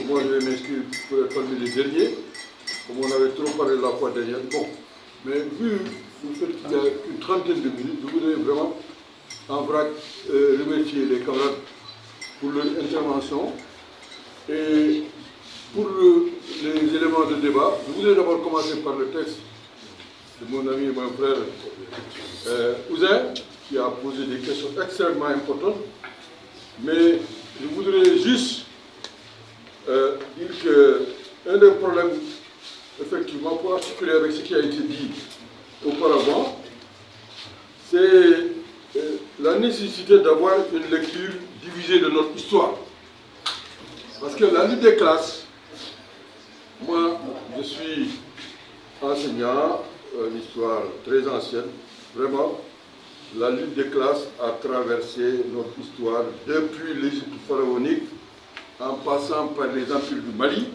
Moi, je vais m'inscrire pour être parmi les derniers, comme on avait trop parlé la fois dernière. Bon, mais vu le fait qu'il y a une trentaine de minutes, je voudrais vraiment en vrac remercier les camarades pour leur intervention. Et pour les éléments de débat, je voudrais d'abord commencer par le texte de mon ami et mon frère Ouzin, qui a posé des questions extrêmement importantes. Mais je voudrais juste dire qu'un des problèmes, effectivement, pour articuler avec ce qui a été dit auparavant, c'est la nécessité d'avoir une lecture divisée de notre histoire. Parce que la lutte des classes, moi, je suis enseignant, une histoire très ancienne, vraiment, la lutte des classes a traversé notre histoire depuis l'Égypte pharaonique, en passant par les empires du Mali.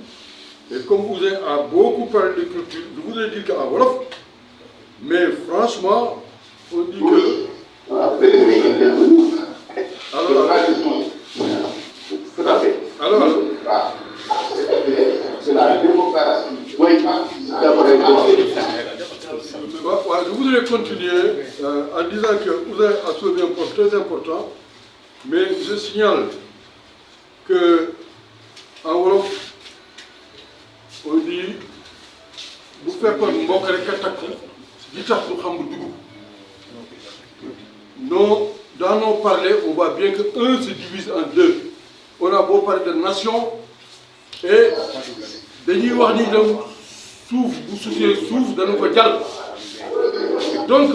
Et comme vous avez beaucoup parlé de culture, je voudrais dire qu'en Wolof, mais franchement, on dit que... Alors, c'est la démocratie. je voudrais continuer en disant que vous avez soulevé un point très important, mais je signale que en Wolof, on dit vous faites comme mbokk rek a takku di tax ñu xam dugub. Non, dans nos parlers, on voit bien que un se divise en deux. On a beau parler de nation et dañuy wax ni dem suuf bu suufee suuf dana ko jàll. Donc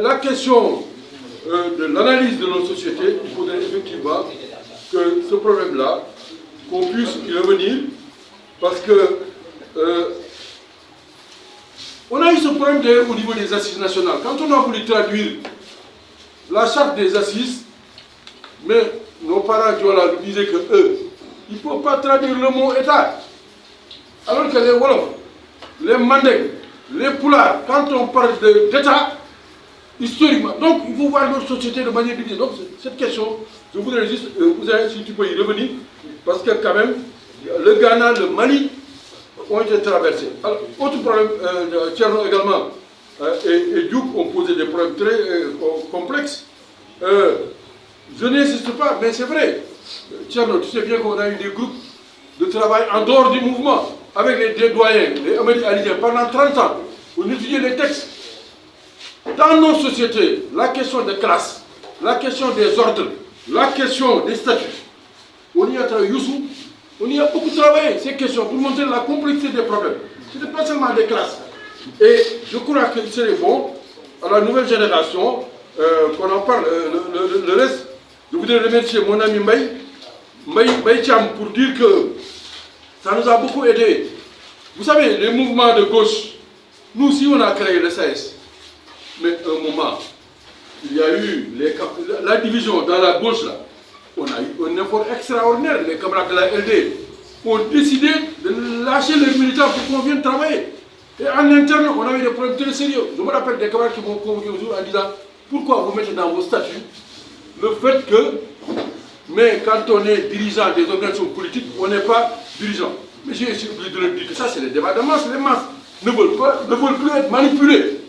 la question de l'analyse de nos sociétés, il faudrait effectivement que ce problème-là, qu'on puisse y revenir, parce que on a eu ce problème d'ailleurs au niveau des assises nationales. Quand on a voulu traduire la charte des assises, mais nos parents nous disaient que eux, il ne faut pas traduire le mot État. Alors que les Wolof, les Mandeng, les Pulaars, quand on parle d'État, historiquement, donc il faut voir notre société de manière divisée. Donc cette question, je voudrais juste, si tu peux y revenir, parce que quand même, le Ghana, le Mali ont été traversés. Alors, autre problème, Tcherno également, et Diouk ont posé des problèmes très complexes. Je n'insiste pas, mais c'est vrai. Tcherno, tu sais bien qu'on a eu des groupes de travail en dehors du mouvement, avec les doyens, les Amérindiens, pendant 30 ans, pour étudier les textes. Dans nos sociétés, la question des classes, la question des ordres, la question des statuts, on y a travaillé, Youssou, on y a beaucoup travaillé, ces questions, pour montrer la complexité des problèmes. Ce n'est pas seulement des classes. Et je crois qu'il serait bon, à la nouvelle génération, qu'on en parle. Le reste, je voudrais remercier mon ami Mbaye Cham pour dire que ça nous a beaucoup aidé. Vous savez, les mouvements de gauche, nous aussi on a créé le CS. Mais à un moment, il y a eu la division dans la gauche là. On a eu un effort extraordinaire. Les camarades de la LD ont décidé de lâcher les militants pour qu'on vienne travailler. Et en interne, on avait des problèmes très sérieux. Je me rappelle des camarades qui m'ont convoqué un jour en disant pourquoi vous mettez dans vos statuts le fait que, mais quand on est dirigeant des organisations politiques, on n'est pas dirigeant. Mais j'ai oublié de leur dire que ça, c'est les débats de masse. Les masses ne veulent plus être manipulées.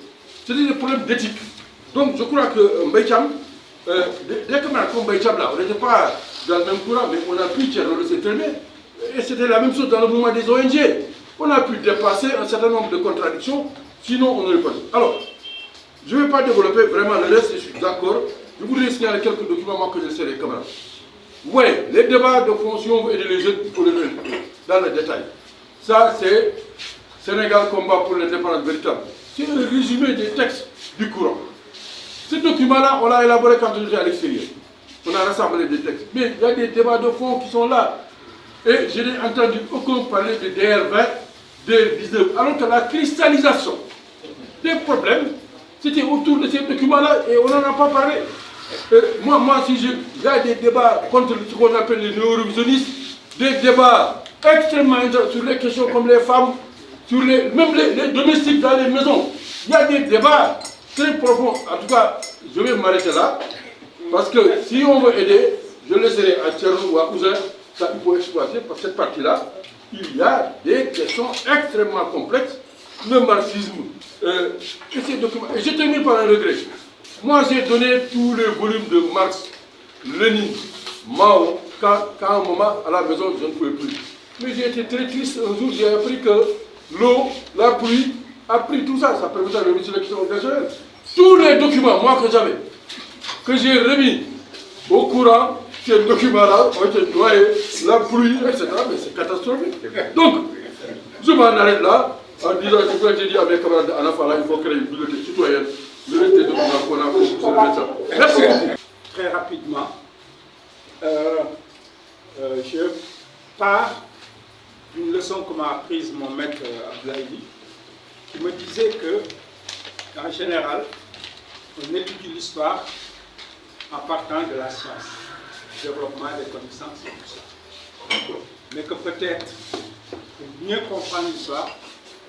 C'est des problèmes d'éthique. Donc je crois que Mbaye Cham, des camarades comme Mbaye Cham là, on n'était pas dans le même courant, mais on a pu tirer le s'étraîner. Et c'était la même chose dans le mouvement des ONG. On a pu dépasser un certain nombre de contradictions, sinon on n'aurait pas dit. Alors, je ne vais pas développer vraiment le reste, je suis d'accord. Je voudrais signaler quelques documents que je sais les camarades. Oui, les débats de fond, si on veut aider les jeunes, il faut les donner dans le détail. Ça, c'est Sénégal combat pour l'indépendance véritable. C'est un résumé des textes du courant. Ce document-là, on l'a élaboré quand on était à l'extérieur. On a rassemblé des textes. Mais il y a des débats de fond qui sont là. Et je n'ai entendu aucun parler de DR20, DR19. Alors que la cristallisation des problèmes, c'était autour de ces documents-là et on n'en a pas parlé. Moi, si il y a des débats contre ce qu'on appelle les néo-révisionnistes, des débats extrêmement intéressants sur les questions comme les femmes, sur même les domestiques dans les maisons. Il y a des débats très profonds. En tout cas, je vais m'arrêter là, parce que si on veut aider, je laisserai à Tcherno ou à Ouzin Ça, il faut exploiter, parce que cette partie-là, il y a des questions extrêmement complexes. Le marxisme, et ces documents. Et je termine par un regret. Moi, j'ai donné tous les volumes de Marx, Lénine, Mao, quand à un moment, à la maison, je ne pouvais plus. Mais j'ai été très triste. Un jour, j'ai appris que l'eau, la pluie, a pris tout ça. Ça permet de réussir les questions organisationnelles. Tous les documents, moi, que j'avais, que j'ai remis au courant, ces documents-là ont été noyés, la pluie, etc. Mais c'est catastrophique. Donc, je m'en arrête là, en disant ce que j'ai dit à mes camarades à la fin, il faut créer une bibliothèque citoyenne. Le reste des documents qu'on a fait pour se ça. Merci beaucoup. Très rapidement, je pars d'une leçon que m'a apprise mon maître Abdoulaye, qui me disait que, en général, on étudie l'histoire en partant de la science, du développement des connaissances et tout ça. Mais que peut-être, pour mieux comprendre l'histoire,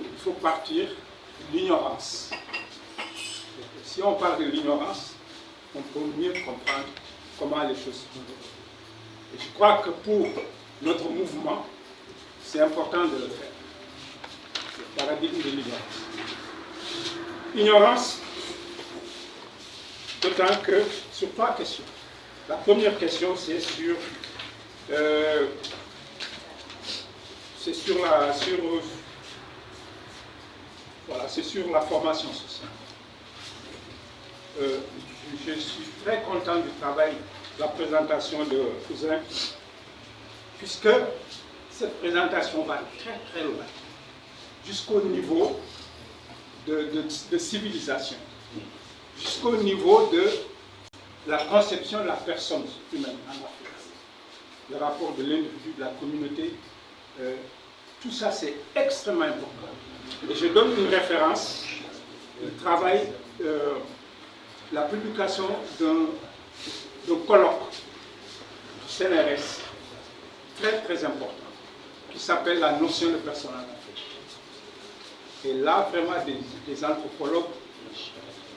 il faut partir de l'ignorance. Si on parle de l'ignorance, on peut mieux comprendre comment les choses se font. Et je crois que pour notre mouvement, c'est important de le faire. Le paradigme de l'ignorance. Ignorance, d'autant que sur 3 questions. La première question, c'est sur la formation sociale. Je suis très content du travail, de la présentation de Cousin, puisque cette présentation va très très loin, jusqu'au niveau de civilisation, jusqu'au niveau de la conception de la personne humaine en Afrique, le rapport de l'individu, de la communauté, tout ça c'est extrêmement important. Et je donne une référence, le travail, la publication d'un colloque du CNRS, très très important, qui s'appelle la notion de personne en Afrique. Et là, vraiment, des anthropologues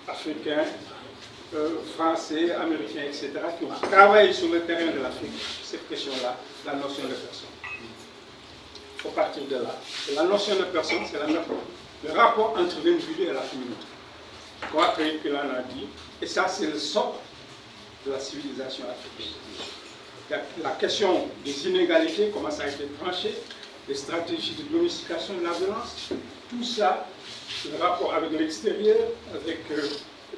africains, français, américains, etc., qui ont travaillé sur le terrain de l'Afrique, cette question-là, la notion de personne. Il faut partir de là. Et la notion de personne, c'est le rapport entre l'individu et la communauté. Je crois qu'il en a dit, et ça, c'est le socle de la civilisation africaine. La question des inégalités, comment ça a été tranché, les stratégies de domestication de la violence, tout ça, le rapport avec l'extérieur, avec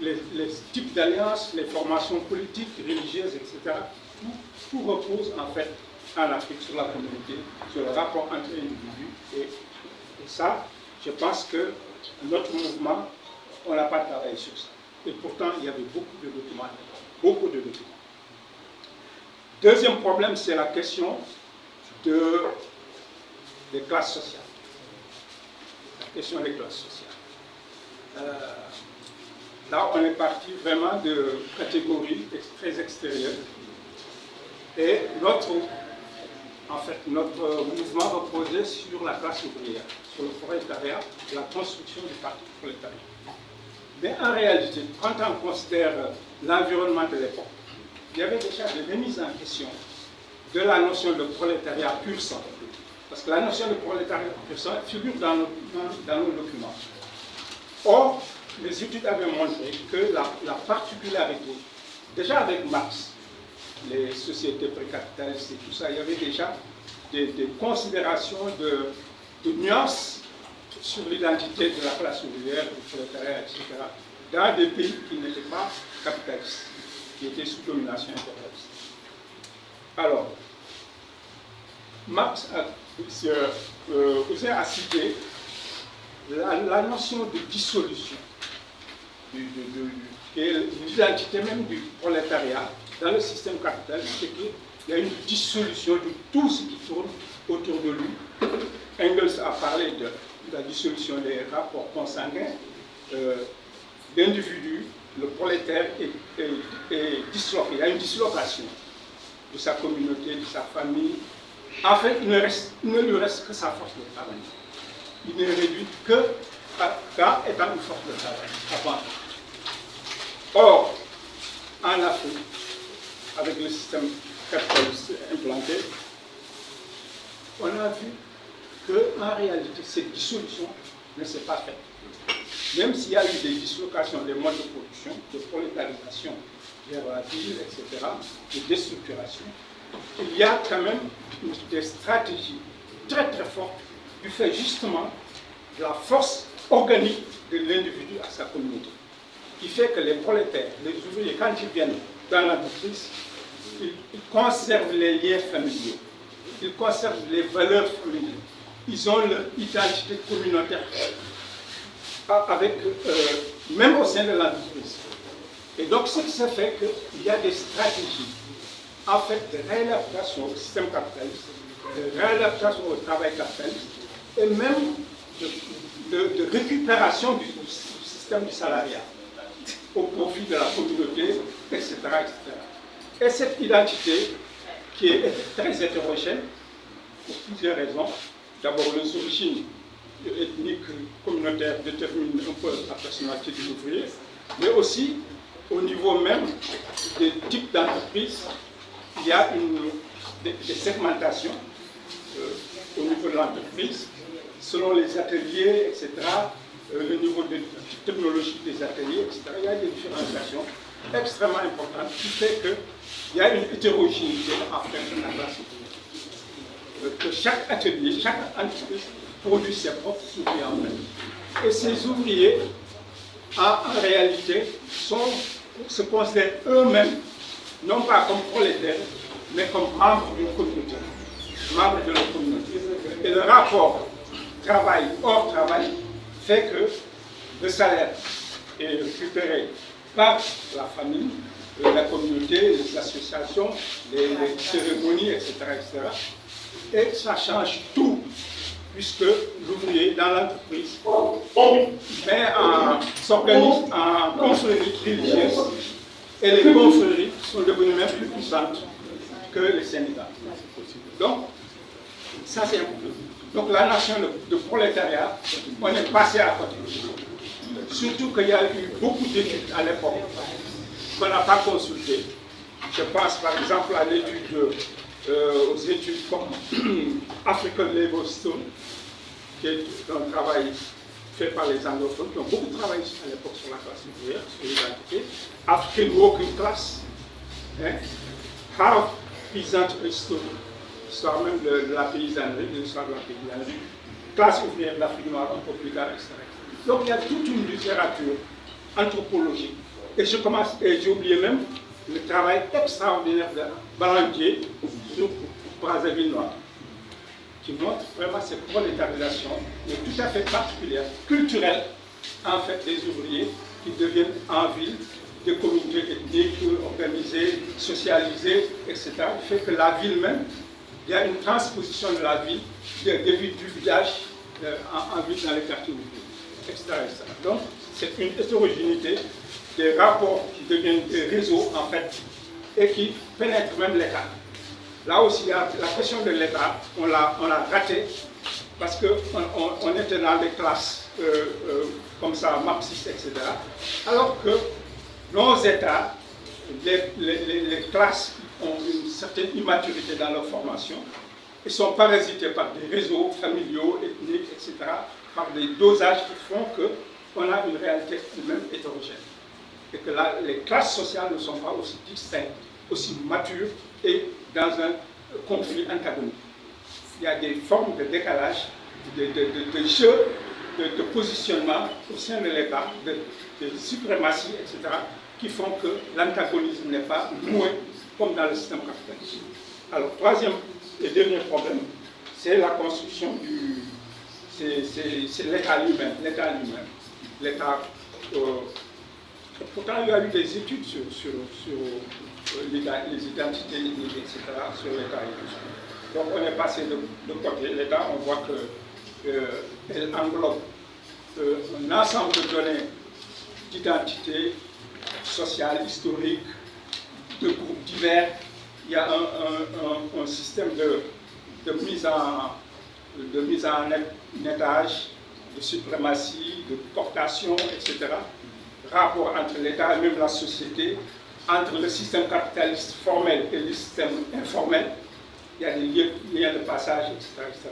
les types d'alliances, les formations politiques, religieuses, etc. Tout repose en fait en Afrique sur la communauté, sur le rapport entre individus. Et ça, je pense que notre mouvement, on n'a pas travaillé sur ça. Et pourtant, il y avait beaucoup de documents. Beaucoup de documents. Deuxième problème, c'est la question des classes sociales. La question des classes sociales. Là, on est parti vraiment de catégories très extérieures. Et notre mouvement reposait sur la classe ouvrière, sur le prolétariat, la construction du parti prolétariat. Mais en réalité, quand on considère l'environnement de l'époque, il y avait déjà des remises en question de la notion de prolétariat pur sang. Parce que la notion de prolétariat pur sang figure dans nos documents. Or, les études avaient montré que la particularité, déjà avec Marx, les sociétés précapitalistes et tout ça, il y avait déjà des considérations de nuances sur l'identité de la classe ouvrière, du prolétariat, etc., dans des pays qui n'étaient pas capitalistes, qui étaient sous domination impérialiste. Alors, Marx a cité la notion de dissolution, et l'identité même du prolétariat dans le système capitaliste, c'est qu'il y a une dissolution de tout ce qui tourne autour de lui. Engels a parlé de la dissolution des rapports consanguins, l'individu, le prolétaire est disloqué. Il y a une dislocation de sa communauté, de sa famille. En fait, il ne lui reste que sa force de travail. Il n'est réduit que qu'à étant une force de travail. Avant. Or, en Afrique, avec le système capitaliste implanté, on a vu qu'en réalité, cette dissolution ne s'est pas faite. Même s'il y a eu des dislocations des modes de production, de prolétarisation vers la ville, etc., de déstructuration, il y a quand même des stratégies très très fortes du fait justement de la force organique de l'individu à sa communauté, qui fait que les prolétaires, les ouvriers, quand ils viennent dans l'entreprise, ils conservent les liens familiaux, ils conservent les valeurs familiales, ils ont leur identité communautaire, avec, même au sein de l'entreprise. Et donc, ce qui se fait qu'il y a des stratégies, en fait, de réadaptation au système capitaliste, de réadaptation au travail capitaliste, et même de récupération du système du salariat au profit de la communauté, etc., etc. Et cette identité, qui est très hétérogène, pour plusieurs raisons, d'abord les origines ethniques, communautaires déterminent un peu la personnalité du ouvrier, mais aussi au niveau même des types d'entreprises, il y a des segmentations au niveau de l'entreprise, selon les ateliers, etc., le niveau de technologie des ateliers, etc. Il y a des différenciations extrêmement importantes qui fait qu'il y a une hétérogénéité en fait de la classe ouvrière. Que chaque atelier, chaque entreprise produit ses propres ouvriers en fait. Et ces ouvriers, en réalité, se considèrent eux-mêmes, non pas comme prolétaires, mais comme membres d'une communauté. Membres de leur communauté. Et le rapport travail hors travail fait que le salaire est récupéré par la famille, la communauté, les associations, les cérémonies, etc., etc. Et ça change tout, puisque l'ouvrier dans l'entreprise s'organise en confréries religieuses, et les confréries sont devenues même plus puissantes que les syndicats. Donc, ça c'est un problème. Donc la nation de prolétariat, on est passé à côté. Surtout qu'il y a eu beaucoup d'études à l'époque qu'on n'a pas consultées. Je pense par exemple à l'étude, aux études comme African Labour Stone, qui est un travail fait par les anglophones, qui ont beaucoup travaillé à l'époque sur la classe ouvrière, sur l'identité. African Working Class, How Peasant Stone, l'histoire même de la paysannerie, de l'histoire de la paysannerie, classe ouvrière de l'Afrique noire, un peu plus tard, etc. Donc il y a toute une littérature anthropologique. Et j'ai oublié même le travail extraordinaire de Balandier sur Brazzaville Noire, qui montre vraiment cette prolétarisation, mais tout à fait particulière, culturelle, en fait, des ouvriers qui deviennent en ville des communautés ethniques organisées, socialisées, etc. qui fait que la ville même, il y a une transposition de la ville, du village en ville dans les quartiers ouvriers, etc., etc. Donc, c'est une hétérogénéité des rapports qui deviennent des réseaux, en fait, et qui pénètrent même l'État. Là aussi, la question de l'État, on l'a raté, parce qu'on était dans des classes comme ça, marxistes, etc. Alors que nos États, les classes ont une certaine immaturité dans leur formation et sont parasités par des réseaux familiaux, ethniques, etc., par des dosages qui font qu'on a une réalité humaine hétérogène. Et que là, les classes sociales ne sont pas aussi distinctes, aussi matures et dans un conflit antagonique. Il y a des formes de décalage, de jeu, de positionnement au sein de l'État, de suprématie, etc., qui font que l'antagonisme n'est pas noué comme dans le système capitaliste. Alors, troisième et dernier problème, c'est la construction c'est l'État lui-même. L'État, pourtant, il y a eu des études sur les identités ethniques, etc., sur l'État et tout ça. Donc, on est passé de côté. L'État, on voit qu'elle englobe un ensemble de données d'identité sociale, historique, de groupes divers. Il y a un système de mise en étage, de suprématie, de cooptation, etc. Rapport entre l'État et même la société, entre le système capitaliste formel et le système informel. il y a des liens de passage, etc., etc.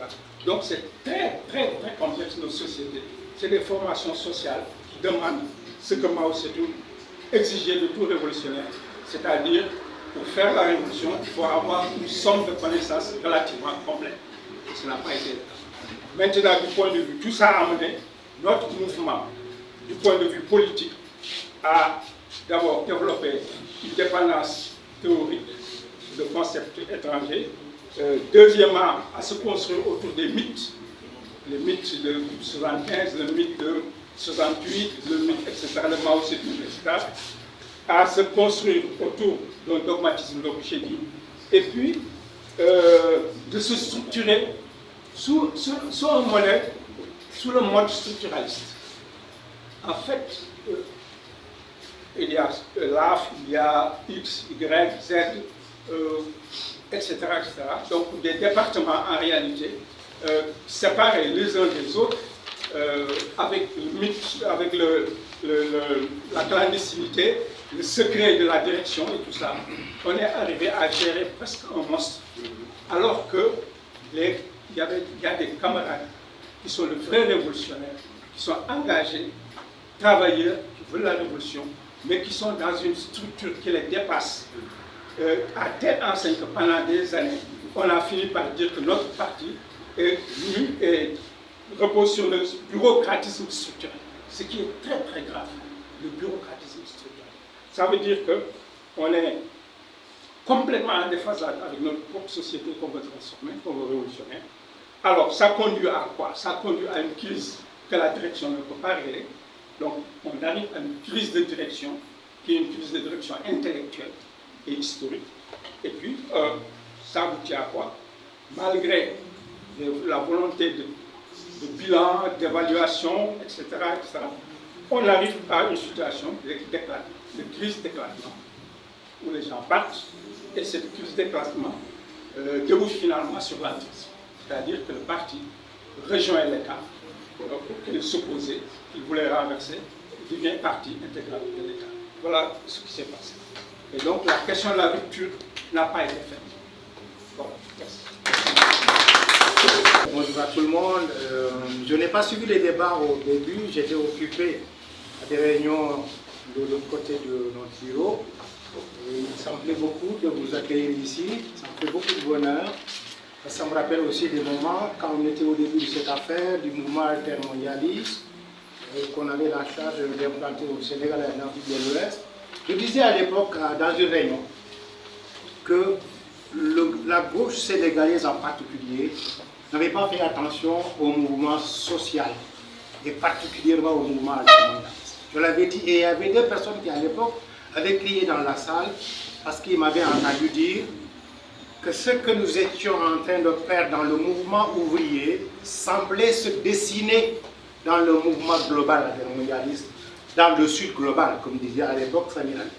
Donc c'est très, très, très complexe nos sociétés. C'est des formations sociales qui demandent ce que Mao Tse-tung exigeait de tout révolutionnaire, c'est-à-dire pour faire la révolution, il faut avoir une somme de connaissances relativement complète. Et ce n'a pas été le cas. Maintenant, du point de vue, tout ça a amené notre mouvement, du point de vue politique, à d'abord développer une dépendance théorique de concepts étrangers. Deuxièmement, à se construire autour des mythes, les mythes de 75, le mythe de 68, le mythe, etc., le Mao Tse-tung, etc., à se construire autour d'un dogmatisme d'Obuchedi, et puis de se structurer sous un modèle, sous le mode structuraliste. En fait, il y a l'AF, il y a X, Y, Z, etc., etc. Donc des départements en réalité séparés les uns des autres avec le mythe, avec la clandestinité, le secret de la direction et tout ça. On est arrivé à gérer presque un monstre. Alors que il y a des camarades qui sont de vrais révolutionnaires, qui sont engagés, travailleurs, qui veulent la révolution, mais qui sont dans une structure qui les dépasse. À telle enseigne que pendant des années, on a fini par dire que notre parti repose sur le bureaucratisme structurel, ce qui est très très grave, le bureaucratisme structurel. Ça veut dire qu'on est complètement en déphasage avec notre propre société qu'on veut transformer, qu'on veut révolutionner. Alors ça conduit à quoi? Ça conduit à une crise que la direction ne peut pas régler. Donc on arrive à une crise de direction, qui est une crise de direction intellectuelle et historique. Et puis, ça aboutit à quoi? Malgré la volonté de bilan, d'évaluation, etc., on arrive à une situation de crise d'éclatement, où les gens partent, et cette crise d'éclatement débouche finalement sur l'attrition. C'est-à-dire que le parti rejoint l'État, qu'il s'opposait, qu'il voulait renverser, devient partie intégrale de l'État. Voilà ce qui s'est passé. Et donc la question de la rupture n'a pas été faite. Bon, merci. Bonjour à tout le monde. Je n'ai pas suivi les débats au début. J'étais occupé à des réunions de l'autre côté de notre bureau. Et ça me plaît beaucoup de vous accueillir ici. Ça me fait beaucoup de bonheur. Ça me rappelle aussi des moments quand on était au début de cette affaire, du mouvement altermondialiste, qu'on avait la charge d'implanter au Sénégal et en Afrique de l'Ouest. Je disais à l'époque, dans une réunion, que la gauche sénégalaise en particulier n'avait pas fait attention au mouvement social, et particulièrement au mouvement altermondialiste. Je l'avais dit, et il y avait deux personnes qui à l'époque avaient crié dans la salle, parce qu'ils m'avaient entendu dire que ce que nous étions en train de faire dans le mouvement ouvrier semblait se dessiner dans le mouvement global altermondialiste, dans le sud global, comme disait à l'époque Samir Ali.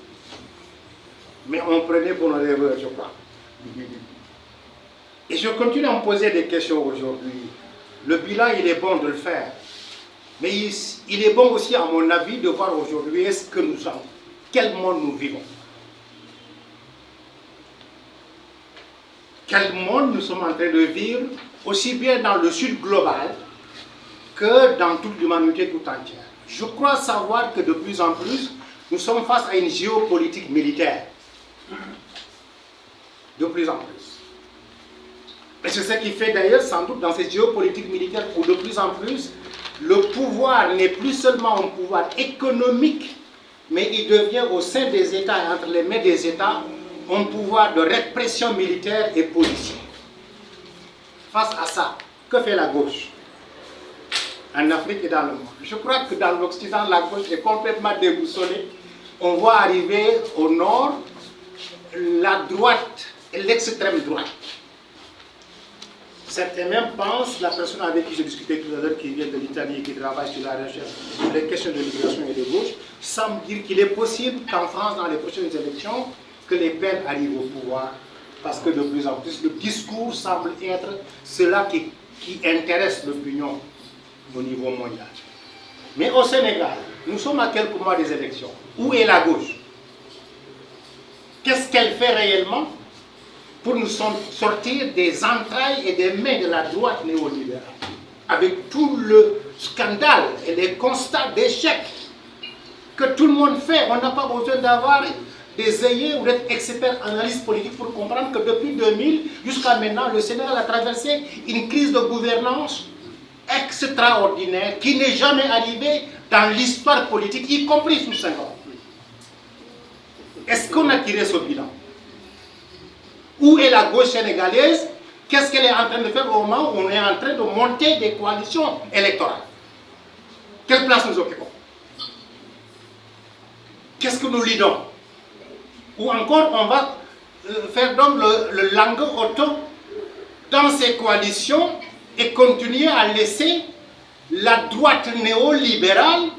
Mais on prenait pour nos rêveurs, je crois. Et je continue à me poser des questions aujourd'hui. Le bilan, il est bon de le faire. Mais il est bon aussi, à mon avis, de voir aujourd'hui ce que nous sommes. Quel monde nous vivons. Quel monde nous sommes en train de vivre, aussi bien dans le sud global que dans toute l'humanité tout entière. Je crois savoir que de plus en plus, nous sommes face à une géopolitique militaire. De plus en plus. Et c'est ce qui fait d'ailleurs, sans doute, dans cette géopolitique militaire, où de plus en plus, le pouvoir n'est plus seulement un pouvoir économique, mais il devient au sein des États et entre les mains des États, un pouvoir de répression militaire et policière. Face à ça, que fait la gauche en Afrique et dans le monde? Je crois que dans l'Occident, la gauche est complètement déboussolée. On voit arriver au nord la droite et l'extrême droite. Certains même pensent, la personne avec qui je discutais tout à l'heure, qui vient de l'Italie et qui travaille sur la recherche sur les questions de l'immigration et de gauche, semble dire qu'il est possible qu'en France, dans les prochaines élections, que les peines arrivent au pouvoir, parce que de plus en plus, le discours semble être cela qui intéresse l'opinion au niveau mondial. Mais au Sénégal, nous sommes à quelques mois des élections. Où est la gauche? Qu'est-ce qu'elle fait réellement? pour nous sortir des entrailles et des mains de la droite néolibérale. Avec tout le scandale et les constats d'échec que tout le monde fait, on n'a pas besoin d'avoir des œillets ou d'être expert analyste politique pour comprendre que depuis 2000 jusqu'à maintenant, le Sénégal a traversé une crise de gouvernance extraordinaire qui n'est jamais arrivée dans l'histoire politique, y compris sous Senghor. Est-ce qu'on a tiré ce bilan? Où est la gauche sénégalaise? Qu'est-ce qu'elle est en train de faire au moment où on est en train de monter des coalitions électorales? Quelle place nous occupons? Qu'est-ce que nous lidons? Ou encore on va faire donc le langue auto dans ces coalitions et continuer à laisser la droite néolibérale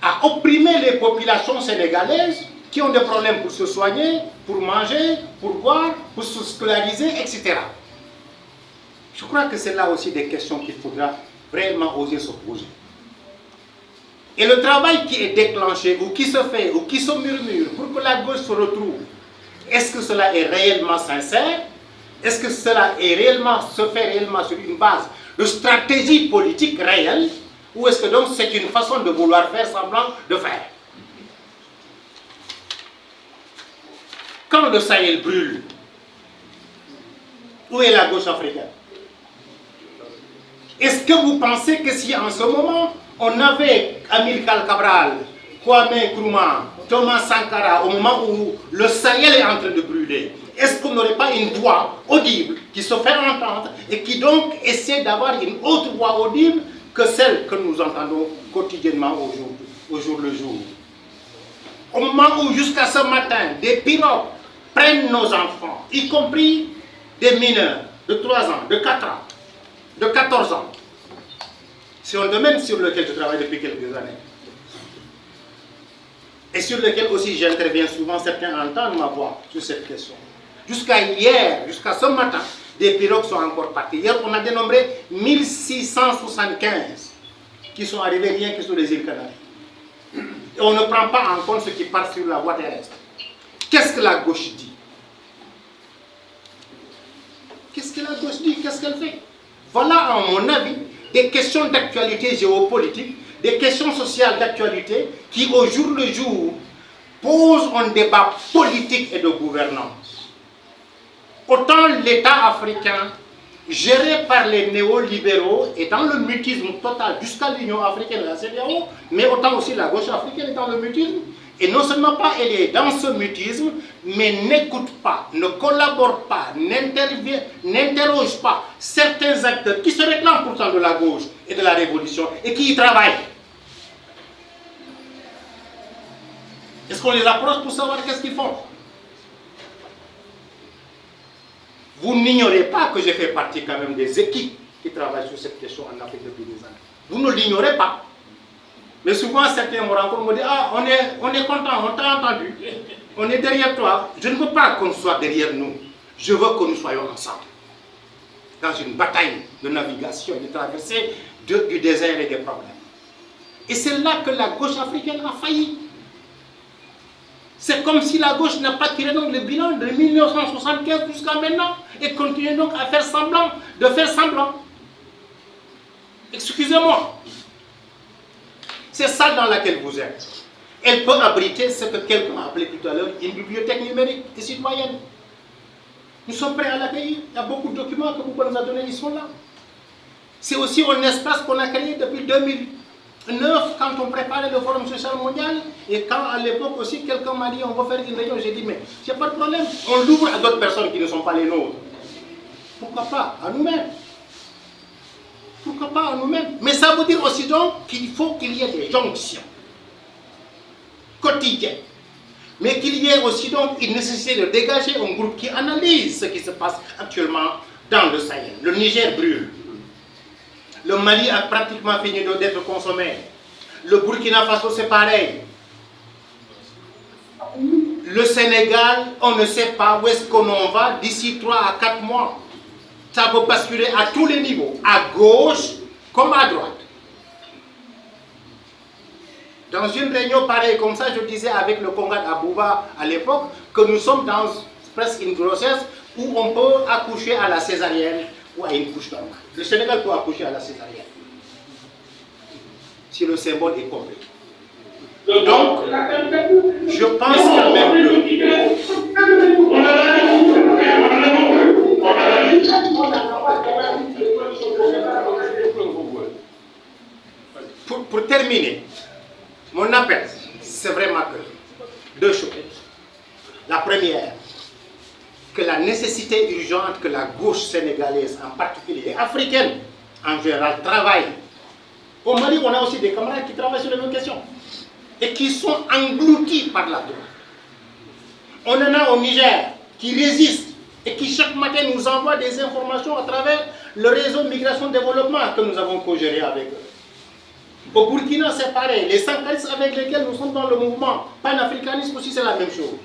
à opprimer les populations sénégalaises qui ont des problèmes pour se soigner, pour manger, pour boire, pour se scolariser, etc. Je crois que c'est là aussi des questions qu'il faudra vraiment oser se poser. Et le travail qui est déclenché, ou qui se fait, ou qui se murmure, pour que la gauche se retrouve, est-ce que cela est réellement sincère? Est-ce que cela est se fait réellement sur une base de stratégie politique réelle? Ou est-ce que donc c'est une façon de vouloir faire semblant de faire? Quand le Sahel brûle, où est la gauche africaine? Est-ce que vous pensez que si en ce moment, on avait Amilcar Cabral, Kwame Nkrumah, Thomas Sankara, au moment où le Sahel est en train de brûler, est-ce qu'on n'aurait pas une voix audible qui se fait entendre et qui donc essaie d'avoir une autre voix audible que celle que nous entendons quotidiennement au jour le jour? Au moment où jusqu'à ce matin, des pirogues prennent nos enfants, y compris des mineurs de 3 ans, de 4 ans, de 14 ans. C'est un domaine sur lequel je travaille depuis quelques années. Et sur lequel aussi j'interviens souvent, certains entendent ma voix sur cette question. Jusqu'à hier, jusqu'à ce matin, des pirogues sont encore parties. Hier, on a dénombré 1675 qui sont arrivés rien que sur les îles Canaries. Et on ne prend pas en compte ce qui part sur la voie terrestre. Qu'est-ce que la gauche dit? Qu'est-ce que la gauche dit? Qu'est-ce qu'elle fait? Voilà, à mon avis, des questions d'actualité géopolitique, des questions sociales d'actualité qui, au jour le jour, posent un débat politique et de gouvernance. Autant l'État africain, géré par les néolibéraux, est dans le mutisme total jusqu'à l'Union africaine et la CEDEAO, mais autant aussi la gauche africaine est dans le mutisme. Et non seulement pas elle est dans ce mutisme, mais n'écoute pas, ne collabore pas, n'interroge pas certains acteurs qui se réclament pourtant de la gauche et de la révolution et qui y travaillent. Est-ce qu'on les approche pour savoir qu'est-ce qu'ils font? Vous n'ignorez pas que j'ai fait partie quand même des équipes qui travaillent sur cette question en Afrique depuis des années. Vous ne l'ignorez pas. Mais souvent, certains me rencontrent, me disent, ah, on est content, on t'a entendu, on est derrière toi. Je ne veux pas qu'on soit derrière nous. Je veux que nous soyons ensemble. Dans une bataille de navigation, de traversée du désert et des problèmes. Et c'est là que la gauche africaine a failli. C'est comme si la gauche n'a pas tiré donc le bilan de 1975 jusqu'à maintenant et continue donc à faire semblant, de faire semblant. Excusez-moi. C'est ça dans laquelle vous êtes. Elle peut abriter ce que quelqu'un a appelé tout à l'heure une bibliothèque numérique et citoyenne. Nous sommes prêts à l'accueillir. Il y a beaucoup de documents que vous pouvez nous a donnés, ils sont là. C'est aussi un espace qu'on a créé depuis 2009 quand on préparait le Forum social mondial et quand à l'époque aussi quelqu'un m'a dit on va faire une réunion. J'ai dit mais il n'y a pas de problème. On l'ouvre à d'autres personnes qui ne sont pas les nôtres. Pourquoi pas à nous-mêmes? Pourquoi pas à nous-mêmes? Mais ça veut dire aussi donc qu'il faut qu'il y ait des jonctions quotidiennes. Mais qu'il y ait aussi donc une nécessité de dégager un groupe qui analyse ce qui se passe actuellement dans le Sahel. Le Niger brûle. Le Mali a pratiquement fini d'être consommé. Le Burkina Faso c'est pareil. Le Sénégal, on ne sait pas où est-ce qu'on va d'ici 3 à 4 mois. Ça peut basculer à tous les niveaux, à gauche comme à droite. Dans une réunion pareille comme ça, je disais avec le Congrès d'Abouba à l'époque que nous sommes dans presque une grossesse où on peut accoucher à la césarienne ou à une couche normale. Le Sénégal peut accoucher à la césarienne, si le symbole est complet. Donc, je pense quand même que... Pour terminer, mon appel, c'est vraiment que deux choses. La première, que la nécessité urgente que la gauche sénégalaise en particulier, et africaine en général, travaille. Au Mali, on a aussi des camarades qui travaillent sur les mêmes questions et qui sont engloutis par la droite. On en a au Niger qui résistent et qui chaque matin nous envoient des informations à travers le réseau migration-développement que nous avons co-géré avec eux. Au Burkina, c'est pareil. Les sankaristes avec lesquels nous sommes dans le mouvement panafricaniste aussi, c'est la même chose.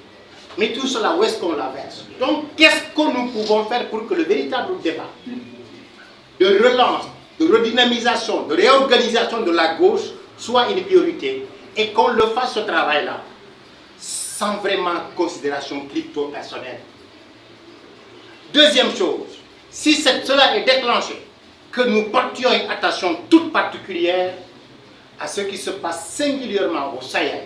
Mais tout cela, où est-ce qu'on la verse? Donc, qu'est-ce que nous pouvons faire pour que le véritable débat de relance, de redynamisation, de réorganisation de la gauche soit une priorité et qu'on le fasse ce travail-là sans vraiment considération crypto-personnelle. Deuxième chose, si cela est déclenché, que nous portions une attention toute particulière à ce qui se passe singulièrement au Sahel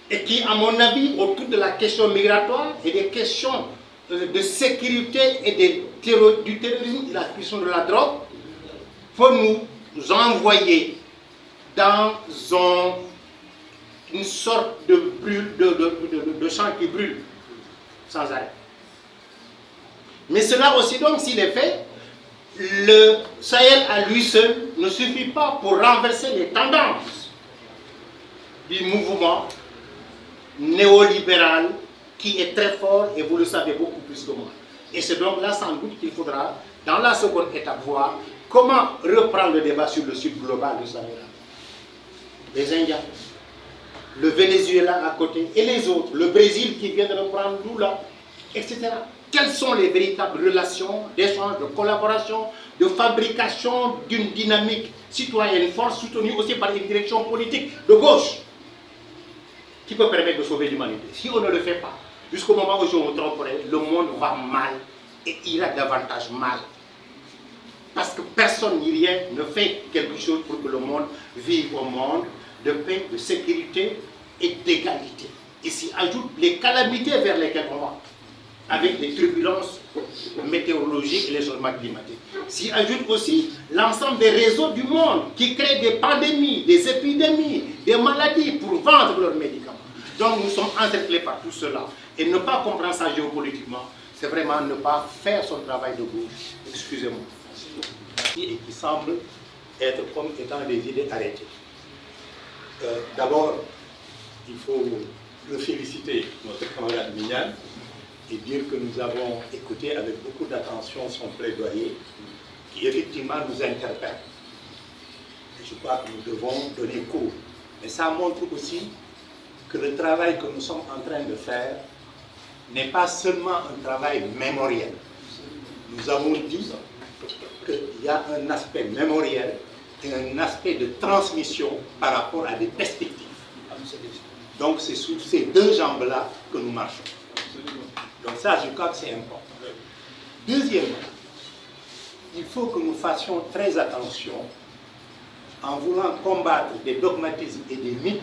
et qui, à mon avis, autour de la question migratoire et des questions de sécurité et du terrorisme et de la question de la drogue, peut nous envoyer dans une sorte de champ qui brûle sans arrêt. Mais cela aussi, donc, s'il est fait, le Sahel à lui seul ne suffit pas pour renverser les tendances du mouvement néolibéral qui est très fort et vous le savez beaucoup plus que moi. Et c'est donc là sans doute qu'il faudra, dans la seconde étape, voir comment reprendre le débat sur le sud global du Sahel. Les Indiens, le Venezuela à côté et les autres, le Brésil qui vient de reprendre Lula, etc. Quelles sont les véritables relations d'échange, de collaboration, de fabrication d'une dynamique citoyenne forte, soutenue aussi par une direction politique de gauche qui peut permettre de sauver l'humanité? Si on ne le fait pas, jusqu'au moment où je me tromperai, le monde va mal et ira davantage mal. Parce que personne ni rien ne fait quelque chose pour que le monde vive au monde de paix, de sécurité et d'égalité. Et s'y ajoutent les calamités vers lesquelles on va, avec les turbulences météorologiques et les changements climatiques. S'y ajoute aussi l'ensemble des réseaux du monde qui créent des pandémies, des épidémies, des maladies pour vendre leurs médicaments. Donc nous sommes encerclés par tout cela. Et ne pas comprendre ça géopolitiquement, c'est vraiment ne pas faire son travail de gauche. Excusez-moi. Et qui semble être comme étant des idées arrêtées. D'abord, il faut le féliciter, notre camarade Mignan, et dire que nous avons écouté avec beaucoup d'attention son plaidoyer, qui effectivement nous interpelle. Et je crois que nous devons donner cours. Mais ça montre aussi que le travail que nous sommes en train de faire n'est pas seulement un travail mémoriel. Nous avons dit qu'il y a un aspect mémoriel et un aspect de transmission par rapport à des perspectives. Donc c'est sur ces deux jambes-là que nous marchons. Donc ça, je crois que c'est important. Deuxièmement, il faut que nous fassions très attention en voulant combattre des dogmatismes et des mythes,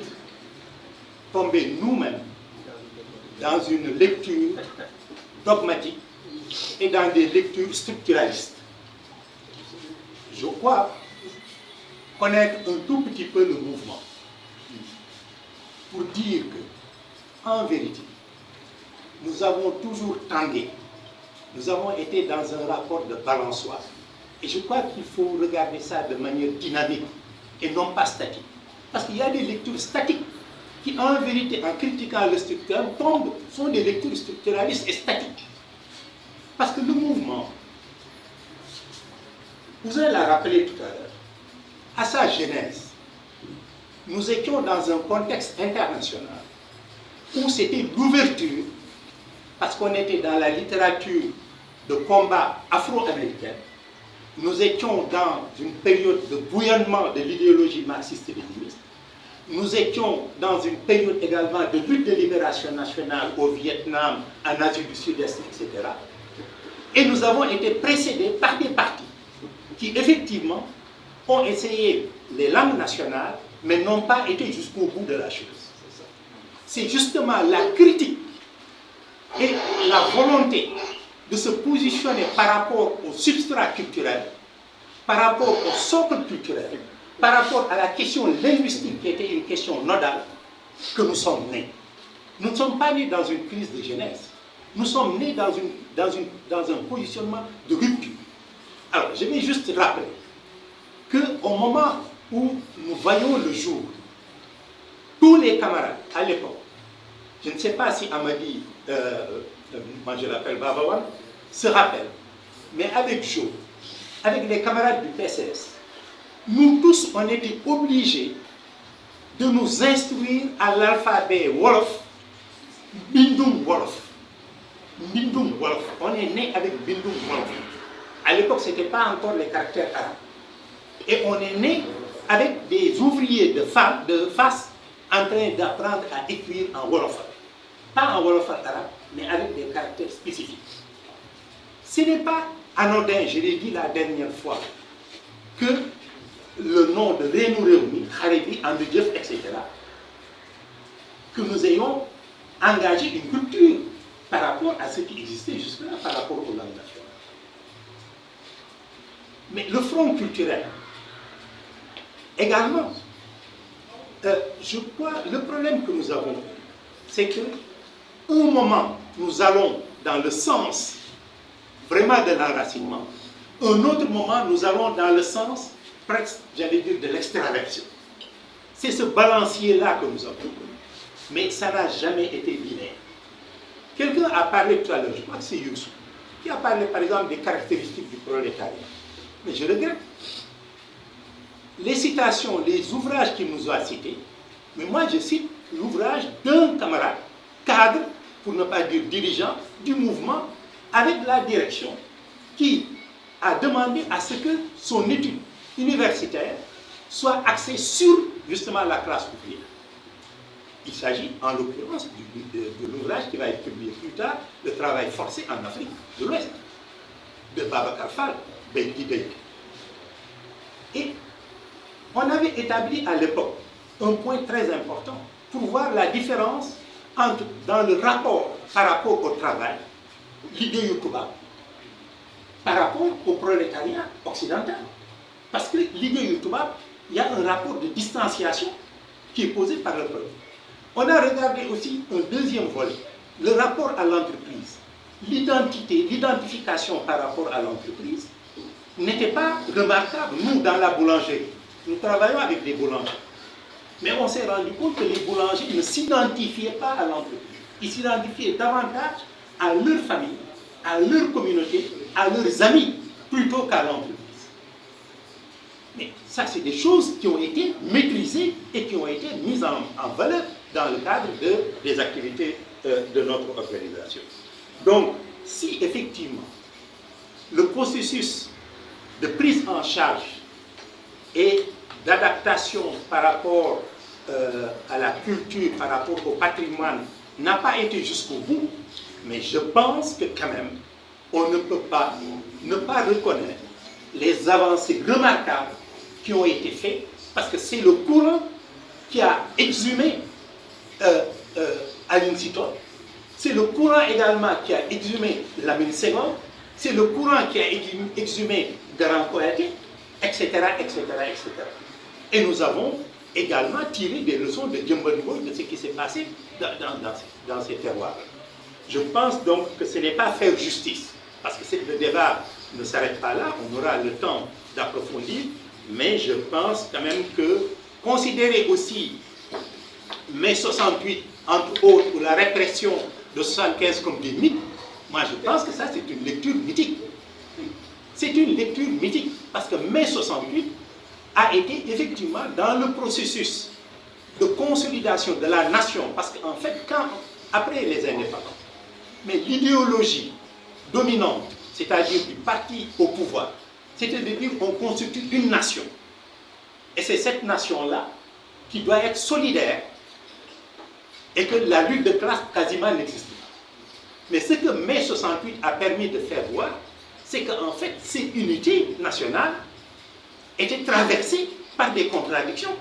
tomber nous-mêmes dans une lecture dogmatique et dans des lectures structuralistes. Je crois connaître un tout petit peu le mouvement pour dire que, en vérité, nous avons toujours tangué. Nous avons été dans un rapport de balançoire. Et je crois qu'il faut regarder ça de manière dynamique et non pas statique. Parce qu'il y a des lectures statiques qui, en vérité, en critiquant le structurel, sont des lectures structuralistes et statiques. Parce que le mouvement, vous allez la rappeler tout à l'heure, à sa genèse, nous étions dans un contexte international où c'était l'ouverture, parce qu'on était dans la littérature de combat afro-américaine, nous étions dans une période de bouillonnement de l'idéologie marxiste et léniniste, nous étions dans une période également de lutte de libération nationale au Vietnam, en Asie du Sud-Est, etc. Et nous avons été précédés par des partis qui, effectivement, ont essayé les langues nationales, mais n'ont pas été jusqu'au bout de la chose. C'est justement la critique et la volonté de se positionner par rapport au substrat culturel, par rapport au socle culturel, par rapport à la question linguistique qui était une question nodale, que nous sommes nés. Nous ne sommes pas nés dans une crise de jeunesse. Nous sommes nés dans un positionnement de rupture. Alors, je vais juste rappeler qu'au moment où nous voyons le jour, tous les camarades à l'époque, je ne sais pas si Amadi, moi je l'appelle Babawan, se rappelle, mais avec Joe, avec les camarades du PCS, nous tous, on était obligés de nous instruire à l'alphabet Wolof, Bindung Wolof. Bindung Wolof. On est né avec Bindung Wolof. À l'époque, ce n'était pas encore les caractères arabes. Et on est né avec des ouvriers de face en train d'apprendre à écrire en Wolof. Pas en Wolof arabe, mais avec des caractères spécifiques. Ce n'est pas anodin, je l'ai dit la dernière fois, que le nom de Rénou Réuni, Kharebi, Andedjeuf, etc., que nous ayons engagé une culture par rapport à ce qui existait jusque-là, par rapport aux langues nationales. Mais le front culturel, également, je crois, le problème que nous avons, c'est qu'à un moment, nous allons dans le sens vraiment de l'enracinement, un autre moment, nous allons dans le sens, presque, j'allais dire, de l'extraversion. C'est ce balancier-là que nous avons. Mais ça n'a jamais été binaire. Quelqu'un a parlé tout à l'heure, je crois que c'est Youssou, qui a parlé par exemple des caractéristiques du prolétariat. Mais je regrette. Les citations, les ouvrages qu'il nous a cités, mais moi je cite l'ouvrage d'un camarade, cadre, pour ne pas dire dirigeant, du mouvement, avec la direction, qui a demandé à ce que son étude universitaire soit axée sur justement la classe ouvrière. Il s'agit en l'occurrence de l'ouvrage qui va être publié plus tard, Le travail forcé en Afrique de l'Ouest, de Babacar Fall, Benki Bey. Et on avait établi à l'époque un point très important pour voir la différence entre, dans le rapport par rapport au travail, l'idée Youtouba, par rapport au prolétariat occidental. Parce que l'idée Youtouba, il y a un rapport de distanciation qui est posé par le peuple. On a regardé aussi un deuxième volet, le rapport à l'entreprise. L'identité, l'identification par rapport à l'entreprise n'était pas remarquable. Nous, dans la boulangerie, nous travaillons avec des boulangers. Mais on s'est rendu compte que les boulangers ne s'identifiaient pas à l'entreprise. Ils s'identifiaient davantage à leur famille, à leur communauté, à leurs amis, plutôt qu'à l'entreprise. Mais ça, c'est des choses qui ont été maîtrisées et qui ont été mises en valeur dans le cadre des activités de notre organisation. Donc, si effectivement le processus de prise en charge et d'adaptation par rapport à la culture, par rapport au patrimoine, n'a pas été jusqu'au bout, mais je pense que quand même, on ne peut pas ne pas reconnaître les avancées remarquables qui ont été faites, parce que c'est le courant qui a exhumé Aline Sitoé, c'est le courant également qui a exhumé Lamine Senghor, c'est le courant qui a exhumé Garan Koyate, etc., etc., etc. Et nous avons également tiré des leçons de Djembonibo de ce qui s'est passé dans ces terroirs. Je pense donc que ce n'est pas faire justice, parce que le débat ne s'arrête pas là, on aura le temps d'approfondir, mais je pense quand même que considérer aussi mai 68, entre autres, ou la répression de 75 comme des mythes, moi je pense que ça c'est une lecture mythique. C'est une lecture mythique, parce que mai 68 a été effectivement dans le processus de consolidation de la nation, parce qu'en fait, après les indépendances, mais l'idéologie dominante, c'est-à-dire du parti au pouvoir, c'était de dire qu'on constitue une nation. Et c'est cette nation-là qui doit être solidaire et que la lutte de classe quasiment n'existe pas. Mais ce que mai 68 a permis de faire voir, c'est qu'en fait, cette unité nationale était traversée par des contradictions.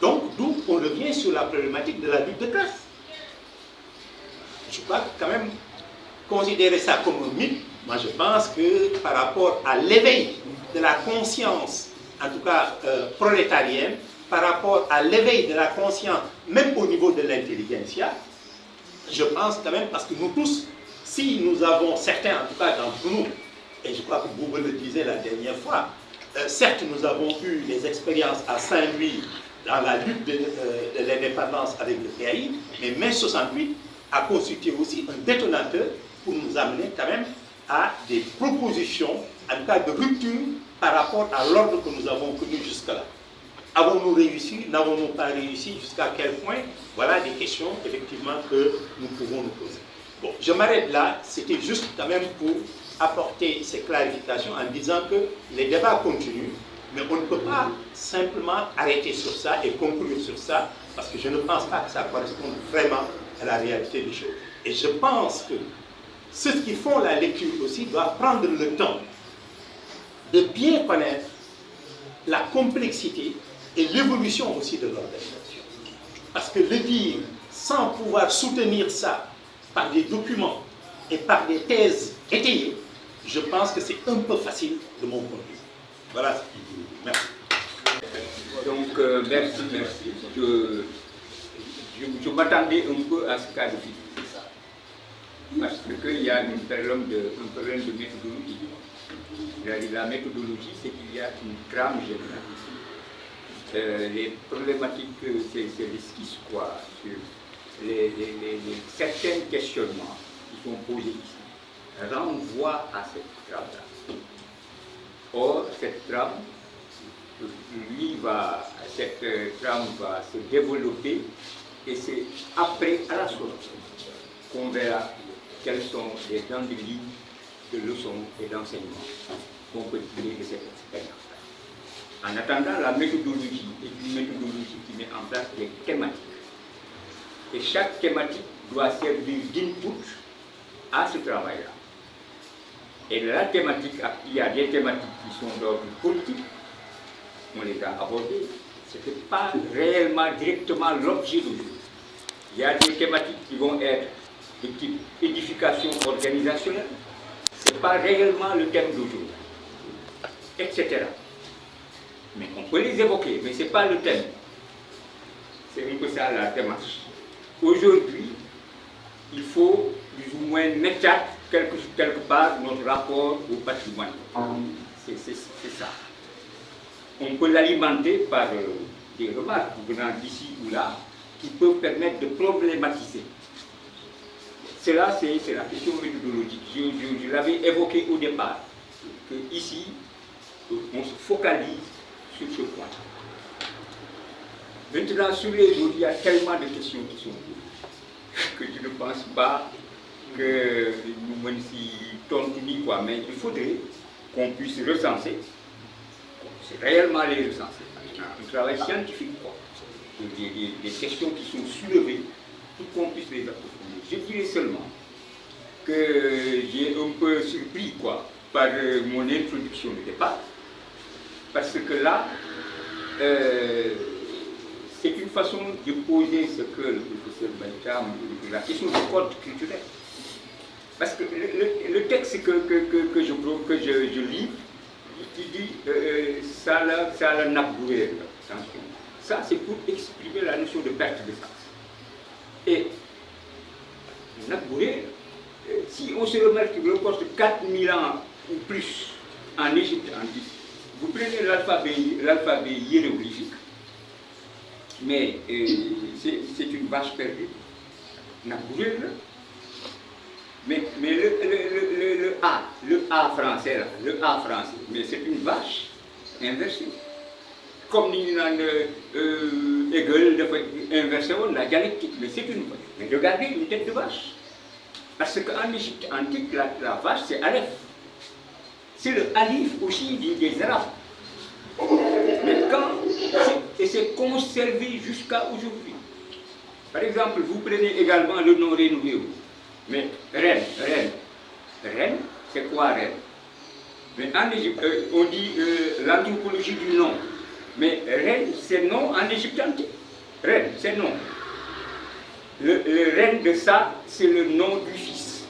Donc, d'où on revient sur la problématique de la lutte de classe. Je crois que quand même, considérer ça comme un mythe, moi je pense que par rapport à l'éveil de la conscience, en tout cas prolétarienne, par rapport à l'éveil de la conscience, même au niveau de l'intelligentsia, je pense quand même, parce que nous tous, si nous avons, certains en tout cas d'entre nous, et je crois que vous le disiez la dernière fois, certes nous avons eu des expériences à Saint-Louis dans la lutte de l'indépendance avec le PAI, mais mai 68 a constitué aussi un détonateur pour nous amener quand même à des propositions, en tout cas de rupture par rapport à l'ordre que nous avons connu jusque-là. Avons-nous réussi? N'avons-nous pas réussi? Jusqu'à quel point? Voilà des questions, effectivement, que nous pouvons nous poser. Bon, je m'arrête là. C'était juste quand même pour apporter ces clarifications en disant que les débats continuent, mais on ne peut pas simplement arrêter sur ça et conclure sur ça, parce que je ne pense pas que ça corresponde vraiment à la réalité des choses. Et je pense que ceux qui font la lecture aussi doivent prendre le temps de bien connaître la complexité et l'évolution aussi de l'organisation. Parce que le dire sans pouvoir soutenir ça par des documents et par des thèses étayées, je pense que c'est un peu facile de mon point de vue. Voilà. Merci. Donc, merci. Je m'attendais un peu à ce cas de figure. Parce qu'il y a un problème de méthodologie. La méthodologie, c'est qu'il y a une trame générale. Les problématiques, c'est l'esquisse quoi, sur certains questionnements qui sont posés ici, renvoient à cette trame-là. Or, cette trame, cette trame va se développer et c'est après, à la sortie, qu'on verra quelles sont les grandes lignes de leçons et d'enseignements qu'on peut tirer de cette expérience. En attendant, la méthodologie est une méthodologie qui met en place des thématiques. Et chaque thématique doit servir d'input à ce travail-là. Et la thématique, il y a des thématiques qui sont d'ordre politique, on les a abordées. Ce n'était pas réellement directement l'objet d'aujourd'hui. Il y a des thématiques qui vont être de type édification organisationnelle, ce n'est pas réellement le thème d'aujourd'hui, etc. Mais on peut les évoquer, mais ce n'est pas le thème. C'est un peu ça la démarche. Aujourd'hui, il faut plus ou moins mettre quelque part notre rapport au patrimoine. C'est ça. On peut l'alimenter par des remarques venant d'ici ou là qui peuvent permettre de problématiser. Cela, c'est la question méthodologique. Je l'avais évoqué au départ, que ici, on se focalise sur ce point. Maintenant, sur les autres, il y a tellement de questions qui sont posées que je ne pense pas que nous même si tontu ni quoi, mais il faudrait qu'on puisse recenser, c'est réellement les recenser, un travail scientifique, quoi. Des questions qui sont soulevées pour qu'on puisse les approfondir. Je dirais seulement que j'ai un peu surpris quoi, par mon introduction de départ, parce que là, c'est une façon de poser ce que le professeur Bentham, la question du code culturel. Parce que le texte que je lis, qui dit ça la naboué, attention. Ça, c'est pour exprimer la notion de perte de sens. Et naboué, si on se reporte 4000 ans ou plus en Égypte antique, vous prenez l'alphabet hiéroglyphique, mais c'est une vache perdue. Naboué, mais le A français, là, le A français, mais c'est une vache inversée. Comme nous avons Hegel inversé la dialectique, mais c'est une vache. Mais regardez une tête de vache. Parce qu'en Égypte antique, la vache, c'est Aleph. C'est le Alif aussi des Arabes. Mais quand et c'est conservé jusqu'à aujourd'hui. Par exemple, vous prenez également le nom Rennes. Mais Rennes, c'est quoi Rennes? Mais en Égypte, on dit l'anthropologie du nom. Mais Rennes, c'est nom en Égypte antique. Rennes, c'est nom. Le Rennes de ça, c'est le nom du fils.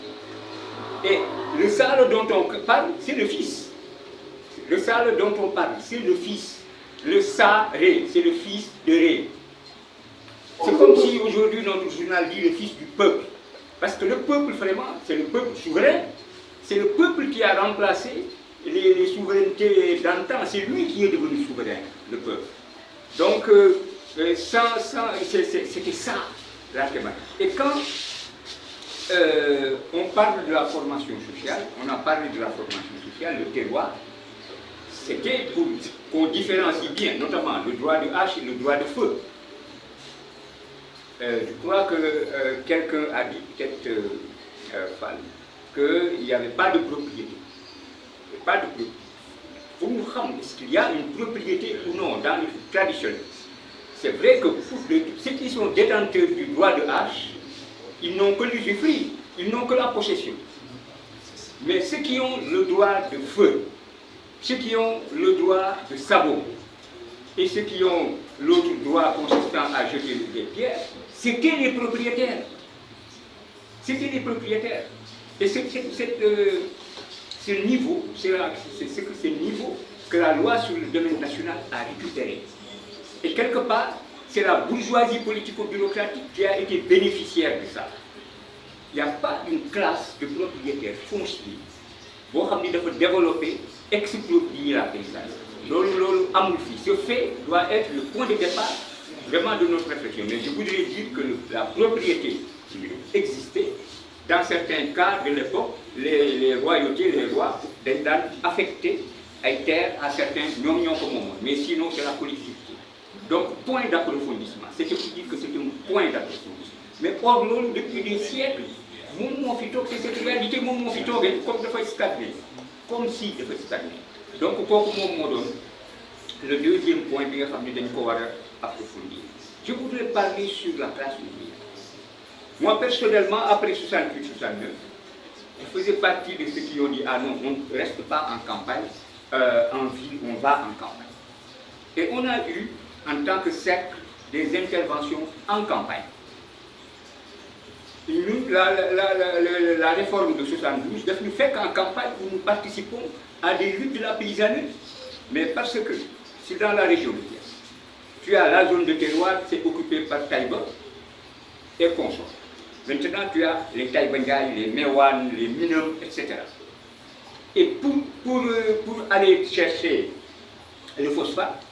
Et le Sale dont on parle, c'est le fils. Le Sale dont on parle, c'est le fils. Le Sa-Ré, c'est le fils de Ré. C'est comme si aujourd'hui notre journal dit le fils du peuple. Parce que le peuple, vraiment, c'est le peuple souverain. C'est le peuple qui a remplacé les souverainetés d'antan. C'est lui qui est devenu souverain, le peuple. Donc, c'était ça, la thématique. Et quand on parle de la formation sociale, on a parlé de la formation sociale, le terroir, c'était pour qu'on différencie bien, notamment le droit de hache et le droit de feu. Je crois que quelqu'un a dit, peut-être Fall, qu'il n'y avait pas de propriété. Pas de propriété. Vous nous savez, est-ce qu'il y a une propriété ou non dans les traditionnels? C'est vrai que pour ceux qui sont détenteurs du droit de hache, ils n'ont que l'usufruit, ils n'ont que la possession. Mais ceux qui ont le droit de feu, ceux qui ont le droit de sabot, et ceux qui ont l'autre droit consistant à jeter des pierres, c'était les propriétaires. C'était les propriétaires. Et c'est ce niveau, c'est niveau que la loi sur le domaine national a récupéré. Et quelque part, c'est la bourgeoisie politico-bureaucratique qui a été bénéficiaire de ça. Il n'y a pas une classe de propriétaires fonciers boo xam ni dafa développer, exproprier la paysage. Ce fait doit être le point de départ vraiment de notre réflexion. Mais je voudrais dire que la propriété existait. Dans certains cas de l'époque, les royautés, les rois, dañ affectés ay terres à certains ñoom ñoo ko moomoon. Mais sinon, c'est la collectivité. Donc, point d'approfondissement. C'est pour dire que c'est un point d'approfondissement. Mais or, depuis des siècles, c'est cette réalité, comme dafay stagner. Comme si dafay stagner. Donc, pour moi, le deuxième point, approfondir. Je voudrais parler sur la classe ouvrière. Moi, personnellement, après 68-69, je faisais partie de ceux qui ont dit « Ah non, on ne reste pas en campagne, en ville, on va en campagne. » Et on a eu, en tant que cercle, des interventions en campagne. Nous, la réforme de 72 nous fait qu'en campagne, nous participons à des luttes de la paysannerie. Mais parce que, c'est dans la région de Thiès, tu as la zone de terroir, c'est occupé par Taïba et consorts. Maintenant, tu as les Taïbangaï, les Mewan, les Minum, etc. Et pour aller chercher le phosphate,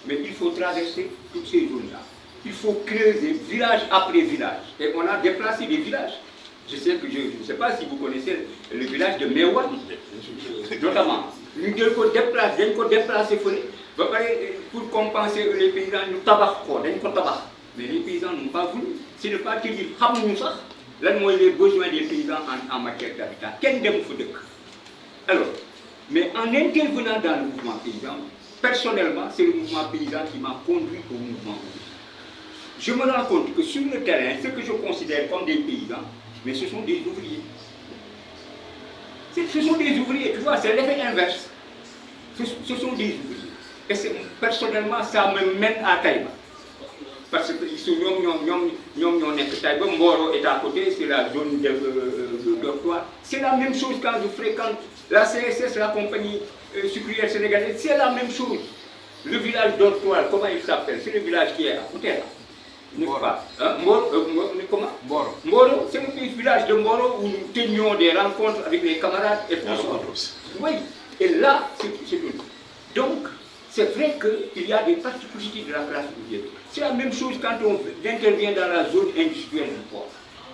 mais il faut traverser toutes ces zones-là. Il faut creuser village après village. Et on a déplacé des villages. Je ne sais pas si vous connaissez le village de Mewan, notamment. Nous devons déplacer pour compenser les paysans, nous tabac. Mais les paysans n'ont pas voulu. C'est ne pas qu'ils disent, là, les besoins des paysans en matière d'habitat. Alors, mais en intervenant dans le mouvement paysan, personnellement, c'est le mouvement paysan qui m'a conduit au mouvement. Je me rends compte que sur le terrain, ce que je considère comme des paysans, mais ce sont des ouvriers. Ce sont des ouvriers, tu vois, c'est l'effet inverse. Ce sont des ouvriers. Et personnellement, ça me mène à Taïba. Parce que Taïba, Mboro est à côté, c'est la zone de dortoir. C'est la même chose quand je fréquente la CSS, la compagnie sucrière sénégalaise, c'est la même chose. Le village dortoir, comment il s'appelle? C'est le village qui est à côté là. N'est-ce pas? Comment? Mboro, c'est le village de Mboro où nous tenions des rencontres avec les camarades et tout ça. Oui, et là, c'est tout. Donc, c'est vrai qu'il y a des particularités de la classe ouvrière. C'est la même chose quand on intervient dans la zone industrielle du port.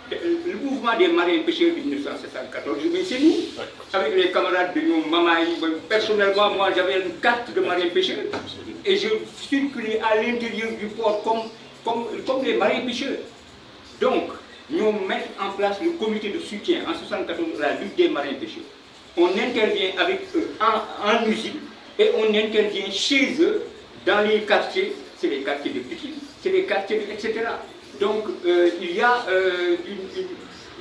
Le mouvement des marins pêcheurs de 1974, mais c'est nous, avec les camarades de nos Mamaï. Personnellement, moi j'avais une carte de marins pêcheurs et je circulais à l'intérieur du port comme les marins pêcheurs. Donc, nous mettons en place le comité de soutien en 1974 la lutte des marins pêcheurs. On intervient avec eux en usine et on intervient chez eux dans les quartiers c'est les quartiers de Pékin, c'est les quartiers, etc. Donc, il y a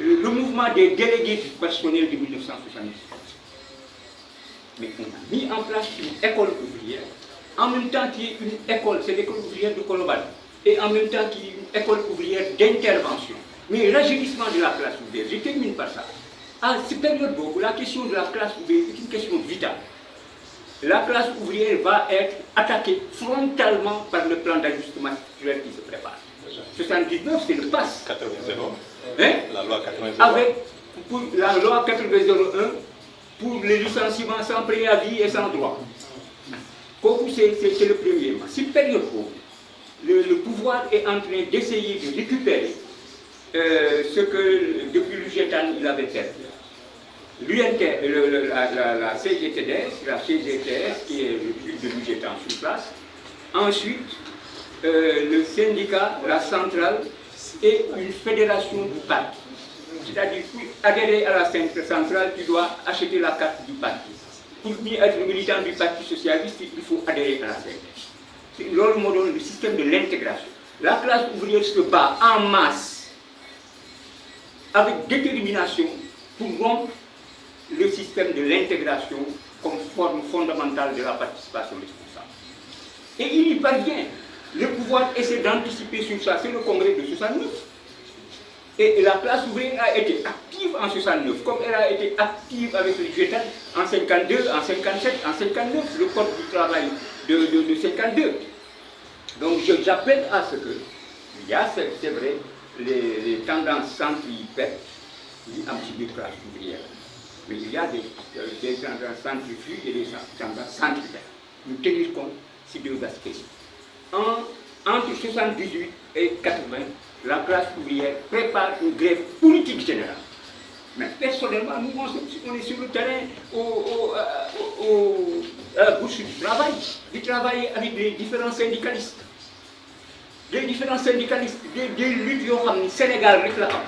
le mouvement des délégués du personnel de 1970. Mais on a mis en place une école ouvrière, en même temps qu'il y ait une école, c'est l'école ouvrière de Colobane, et en même temps qu'il y ait une école ouvrière d'intervention. Mais l'ajeunissement de la classe ouvrière, je termine par ça. À cette période, la question de la classe ouvrière est une question vitale. La classe ouvrière va être attaquée frontalement par le plan d'ajustement structurel qui se prépare. 79, c'est le PAS. 80. Hein? La loi 80. Avec pour la loi 8001 pour les licenciements sans préavis et sans droit. C'est le premier. Cette période où le pouvoir est en train d'essayer de récupérer ce que depuis l'UGTAN il avait perdu. La CGTS, qui est le plus de l'UGTAN sur place. Ensuite, le syndicat, la centrale et une fédération du parti. C'est-à-dire, pour adhérer à la centrale, tu dois acheter la carte du parti. Pour être militant du Parti socialiste, il faut adhérer à la CNTS. C'est le système de l'intégration. La classe ouvrière se bat en masse, avec détermination, pour rompre le système de l'intégration comme forme fondamentale de la participation responsable. Et il y parvient. Le pouvoir essaie d'anticiper sur ça. C'est le congrès de 69. Et la classe ouvrière a été active en 69, comme elle a été active avec le GETAN en 52, en 57, en 59, le code du travail de 52. Donc j'appelle à ce que, il y a, c'est vrai, les tendances centripètes, il y a un petit peu de classe ouvrière. Mais il y a des tendances centrifuges et des tendances centripètes. Nous tenir compte de ces deux aspects. Entre 78 et 80, la classe ouvrière prépare une grève politique générale. Mais personnellement, nous, on est sur le terrain à la bourse du travail, de travailler avec les différents syndicalistes. Les différents syndicalistes, des luttes au Sénégal réclament.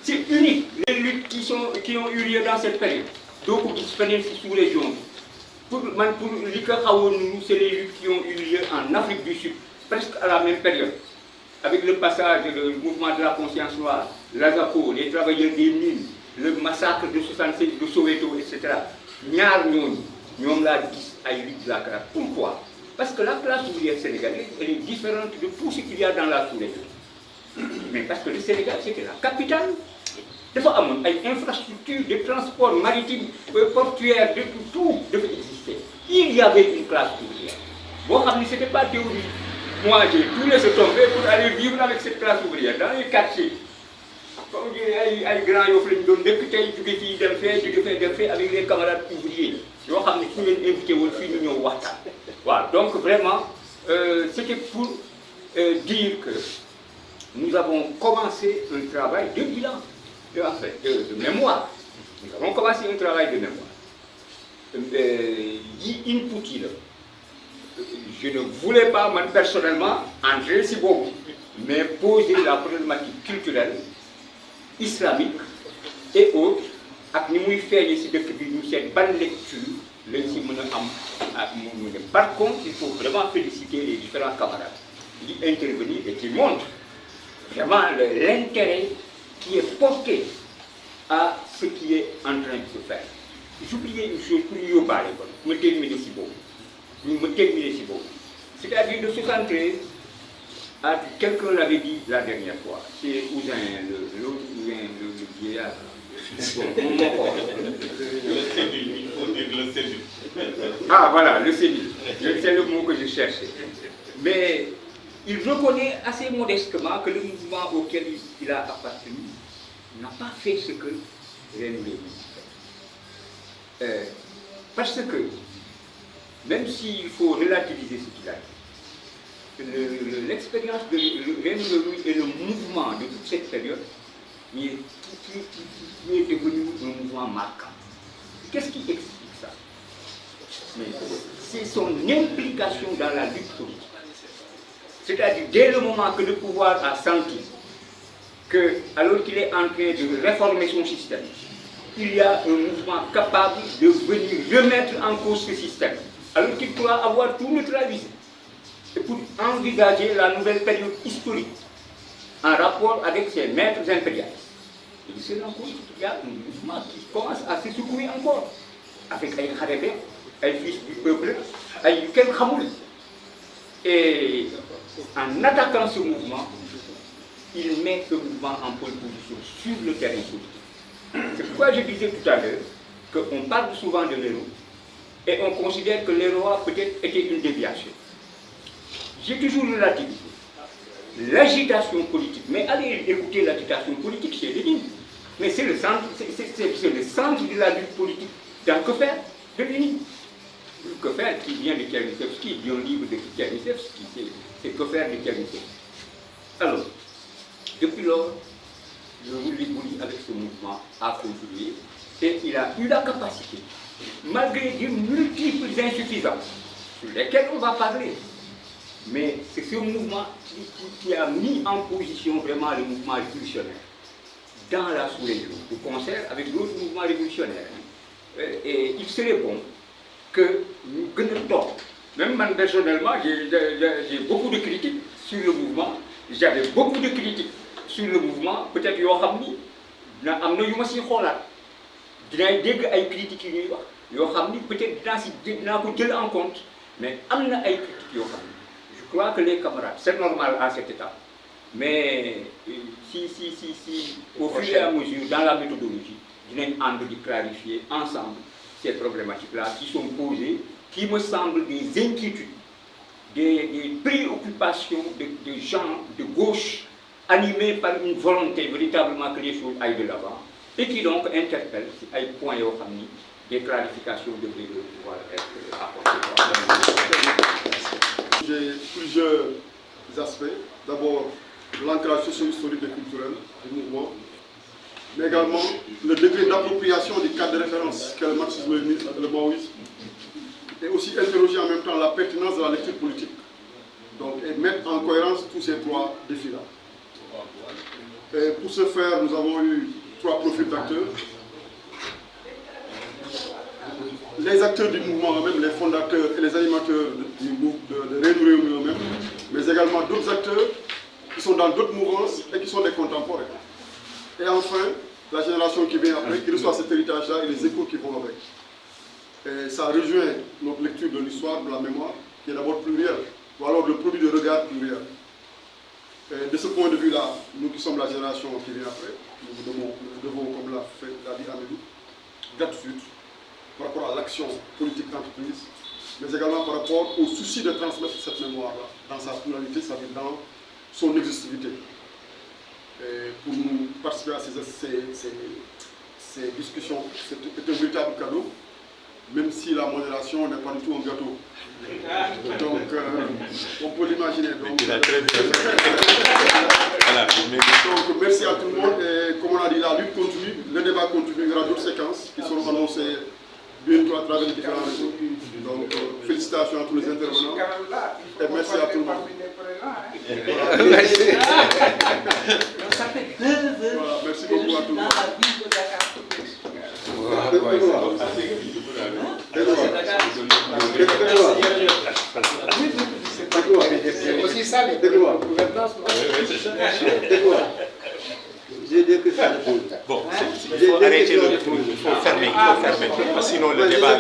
C'est unique, les luttes qui ont eu lieu dans cette période. Donc, qui se font sous-région. Pour c'est les luttes qui ont eu lieu en Afrique du Sud, presque à la même période. Avec le passage du mouvement de la conscience noire, l'AZAPO, les travailleurs des mines, le massacre de 66 de Soweto, etc. Nous la lutte de la classe. Pourquoi? Parce que la classe ouvrière sénégalaise, elle est différente de tout ce qu'il y a dans la sous-région. Mais parce que le Sénégal, c'était la capitale. Il faut avoir une infrastructure de transport maritime, portuaire, de tout devait exister. Il y avait une classe ouvrière. Bon, ce n'était pas théorie. Moi, j'ai tout laissé tomber pour aller vivre avec cette classe ouvrière dans les quartiers. Comme les grands avec les camarades ouvriers. Voilà, donc vraiment, c'était pour dire que nous avons commencé un travail de bilan, de mémoire. Nous avons commencé un travail de mémoire. Je ne voulais pas, moi, personnellement, entrer si beaucoup, mais poser la problématique culturelle, islamique et autres, avec nous faire ici depuis nous cette bonne lecture, par contre, il faut vraiment féliciter les différents camarades qui interviennent et qui montrent vraiment l'intérêt qui est porté à ce qui est en train de se faire. J'oubliais une chose pour y parler, pour me terminer si beau. C'est-à-dire de 73 à quelqu'un l'avait dit la dernière fois, c'est Ousin, le vieillard. Le sénile. Ah voilà, le sénile. C'est le mot que je cherchais. Mais il reconnaît assez modestement que le mouvement auquel il a appartenu n'a pas fait ce que René voulait faire. Parce que, même s'il faut relativiser ce qu'il a dit, l'expérience de René Leloup et le mouvement de toute cette période qui est devenu un mouvement marquant. Qu'est-ce qui explique ça? C'est son implication dans la lutte politique. C'est-à-dire, dès le moment que le pouvoir a senti que, alors qu'il est en train de réformer son système, il y a un mouvement capable de venir remettre en cause ce système, alors qu'il pourra avoir tout neutralisé. et pour envisager la nouvelle période historique en rapport avec ses maîtres impérialistes. Il se rend compte qu'il y a un mouvement qui commence à se secouer encore, avec un Kharébé, un fils du peuple, un Kel Khamoul. Et en attaquant ce mouvement, il met ce mouvement en pole position sur le terrain politique. C'est pourquoi je disais tout à l'heure qu'on parle souvent de l'héros et on considère que l'héros a peut-être été une déviation. J'ai toujours relativisé l'agitation politique, mais allez écouter l'agitation politique chez Lénine. Mais c'est le centre, le centre de la lutte politique dans Que faire de Lénine. Que faire qui vient de Tchernyshevski, bien livre de Tchernyshevski, c'est Que faire de Tchernyshevski. Alors, depuis lors, le Roulis avec ce mouvement a continué et il a eu la capacité, malgré de multiples insuffisances sur lesquelles on va parler, mais c'est ce mouvement qui a mis en position vraiment le mouvement révolutionnaire dans la sous-région, de concert avec d'autres mouvements révolutionnaires. Et il serait bon que nous gagnions. Même moi, personnellement, j'ai beaucoup de critiques sur le mouvement. J'avais beaucoup de critiques sur le mouvement. Peut-être que vous savez, il y a des critiques qui peut-être en compte, mais il y a des critiques. Je crois que les camarades, c'est normal à cet état. Mais si au fur et à mesure, dans la méthodologie, nous avons envie de clarifier ensemble ces problématiques-là qui sont posées, qui me semblent des inquiétudes, des préoccupations de gens de gauche animés par une volonté véritablement que les choses aillent de l'avant et qui donc interpellent à un point des clarifications devraient pouvoir être apportées. J'ai plusieurs aspects. D'abord, l'ancrage socio-historique et culturel du mouvement, mais également le degré d'appropriation du cadre de référence qu'est le marxisme-léninisme et le maoïsme, et aussi interroger en même temps la pertinence de la lecture politique, donc, et mettre en cohérence tous ces trois défis-là. Et pour ce faire, nous avons eu trois profils d'acteurs. Les acteurs du mouvement eux-mêmes, les fondateurs et les animateurs de Réunion eux-mêmes, mais également d'autres acteurs qui sont dans d'autres mouvances et qui sont des contemporains. Et enfin, la génération qui vient après, qui reçoit cet héritage-là et les échos qui vont avec. Et ça rejoint notre lecture de l'histoire, de la mémoire, qui est d'abord plurielle, ou alors le produit de regard pluriel. Et de ce point de vue-là, nous qui sommes la génération qui vient après, nous devons comme l'a dit Amélie, gratitude par rapport à l'action politique d'entreprise, mais également par rapport au souci de transmettre cette mémoire-là dans sa pluralité, c'est-à-dire dans son exhaustivité. Et pour nous participer à ces discussions, c'est un véritable cadeau, même si la modération n'est pas du tout un gâteau. Donc, on peut l'imaginer. Donc, merci à tout le monde. Et comme on a dit, la lutte continue, le débat continue. Il y aura d'autres séquences qui seront annoncées bientôt à travers les différents réseaux. Donc, félicitations à tous les intervenants. Et merci à tout le monde. Merci. Merci beaucoup à tout le monde. C'est aussi ça les gouvernances. J'ai dit que ça. Bon, il faut arrêter le il faut fermer, sinon le débat.